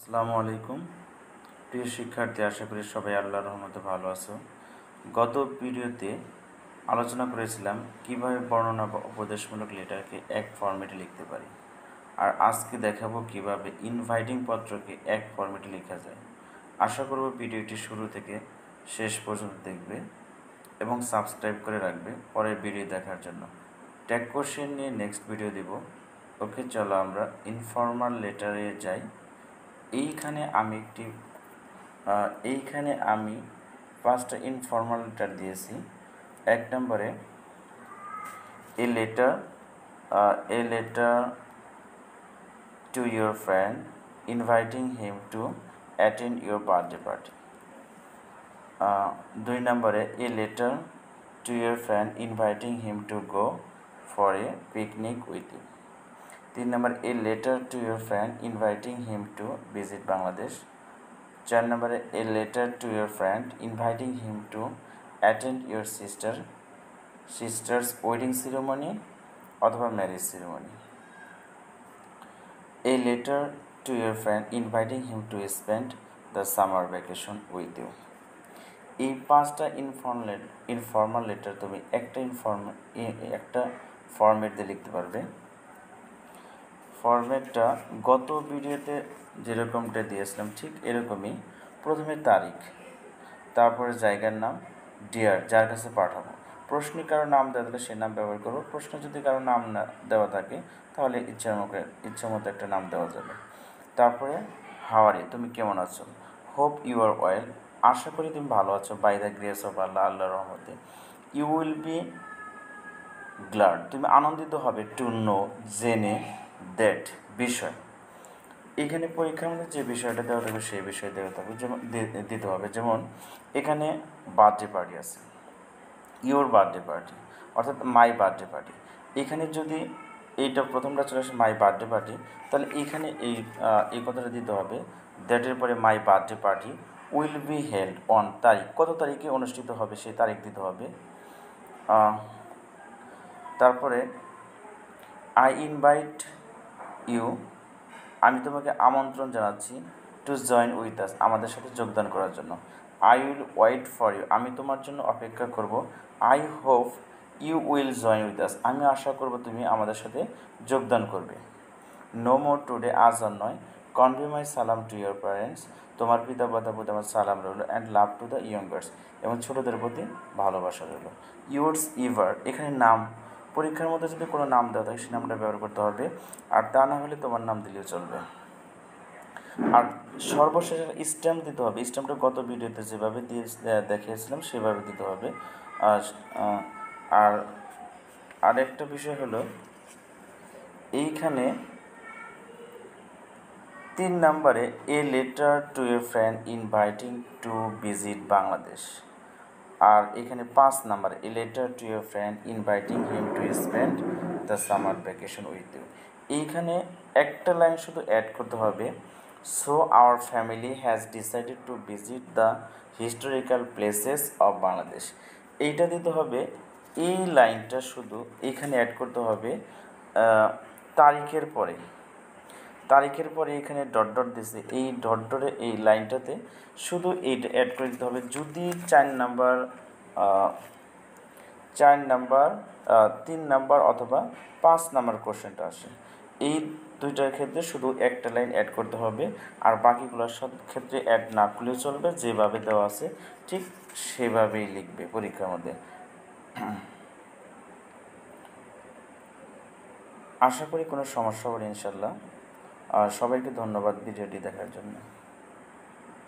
আসসালামু আলাইকুম প্রিয় শিক্ষার্থী, আশা করি সবাই আল্লাহর রহমতে ভালো আছো। গত ভিডিওতে আলোচনা করেছিলাম কিভাবে বর্ণনা বা উপদেশমূলক লেটারকে এক ফরম্যাটে লিখতে পারি, আর আজকে দেখাবো কিভাবে ইনভাইটিং পত্রকে এক ফরম্যাটে লেখা যায়। আশা করব ভিডিওটি শুরু থেকে শেষ পর্যন্ত দেখবে এবং সাবস্ক্রাইব করে রাখবে পরের ভিডিও দেখার জন্য। ট্যাগ কোশ্চেন নিয়ে নেক্সট ভিডিও দেব। ওকে, চলো আমরা ইনফর্মাল লেটারে যাই। এইখানে আমি পাঁচটা ইনফর্মাল লেটার দিয়েছি। এক নম্বরে a letter to your friend inviting him to attend your birthday party. দুই নম্বরে a letter to your friend inviting him to go for a picnic with you. তিন নম্বর a letter to your friend inviting him to visit Bangladesh. চার নম্বরে a letter to your friend inviting him to attend your sister's wedding ceremony অথবা marriage ceremony. A letter to your friend inviting him to spend the summer vacation with you. এই পাঁচটা informal letter তুমি একটা format দিয়ে লিখতে পারবে। ফরম্যাটটা গত ভিডিওতে যেরকমটা দিয়েছিলাম ঠিক এরকমই। প্রথমে তারিখ, তারপরে জায়গার নাম, ডিয়ার যার কাছে পাঠাবো। প্রশ্নে কারো নাম দেওয়া থাকলে সেই নাম ব্যবহার করবো। প্রশ্নে যদি কারো নাম না দেওয়া থাকে তাহলে ইচ্ছা মতো একটা নাম দেওয়া যাবে। তারপরে হাওয়ারি, তুমি কেমন আছো। হোপ ইউ আর ওয়েল, আশা করি তুমি ভালো আছো। বাই দ্য গ্রেস অফ আল্লাহ, আল্লাহর রহমতে। ইউ উইল বি গ্লাড, তুমি আনন্দিত হবে। টু নো, জেনে। দ্যাট, বিষয়। এখানে পরীক্ষার মধ্যে যে বিষয়টা দেওয়া থাকবে সেই বিষয় দিতে হবে। যেমন এখানে বার্থডে পার্টি আছে, ইওর বার্থডে পার্টি অর্থাৎ মাই বার্থডে পার্টি। এখানে যদি এইটা প্রথমটা চলে আসে মাই বার্থডে পার্টি, তাহলে এখানে এই কথাটা দিতে হবে। দ্যাটের পরে my birthday party will be held on, তারিখ কত তারিখে অনুষ্ঠিত হবে সেই তারিখ দিতে হবে। তারপরে আই ইনভাইট ইউ, আমি তোমাকে আমন্ত্রণ জানাচ্ছি। টু জয়েন উইথ আস, আমাদের সাথে যোগদান করার জন্য। I will wait for you, আমি তোমার জন্য অপেক্ষা করব। I hope you will join with us, আমি আশা করব তুমি আমাদের সাথে যোগদান করবে। নো মোর টুডে, আজ আর নয়। কনভে মাই সালাম টু ইয়োর প্যারেন্টস, তোমার পিতা মাতার প্রতি আমার সালাম রইল। And love to the youngers, এবং ছোটোদের প্রতি ভালোবাসা রইল। ইয়োর্স ইভার, এখানে নাম, পরীক্ষার মধ্যে যদি কোনো নাম দেওয়া থাকে সেই নামটা ব্যবহার করতে হবে, আর তা না হলে তোমার নাম দিলেও চলবে। আর সর্বশেষ স্ট্যাম্প দিতে হবে। স্ট্যাম্পটা গত ভিডিওতে যেভাবে দেখিয়েছিলাম সেভাবে দিতে হবে। আর আরেকটা বিষয় হলো এইখানে 3 নম্বরে a letter to a friend inviting to visit Bangladesh. আর এখানে 5 নম্বর a letter to a friend inviting him to spend the summer vacation with you. এইখানে একটা লাইন শুধু অ্যাড করতে হবে। So our family has decided to visit the historical places of Bangladesh. এইটা দিতে হবে। এই লাইনটা শুধু এখানে অ্যাড করতে হবে তারিখের পরে এখানে ডট ডট দিয়েছে, এই ডট ডটে এই লাইনটাতে শুধু এইটা অ্যাড করে দিতে হবে। যদি 4 নাম্বার 3 নাম্বার অথবা 5 নাম্বার কোশ্চেনটা আসে, এই দুইটার ক্ষেত্রে শুধু একটা লাইন অ্যাড করতে হবে, আর বাকিগুলোর সব ক্ষেত্রে অ্যাড না করলেও চলবে। যেভাবে দেওয়া আছে ঠিক সেভাবেই লিখবে পরীক্ষার মধ্যে। আশা করি কোনো সমস্যা হবে ইনশাল্লাহ। সবাইকে ধন্যবাদ ভিডিওটি দেখার জন্য।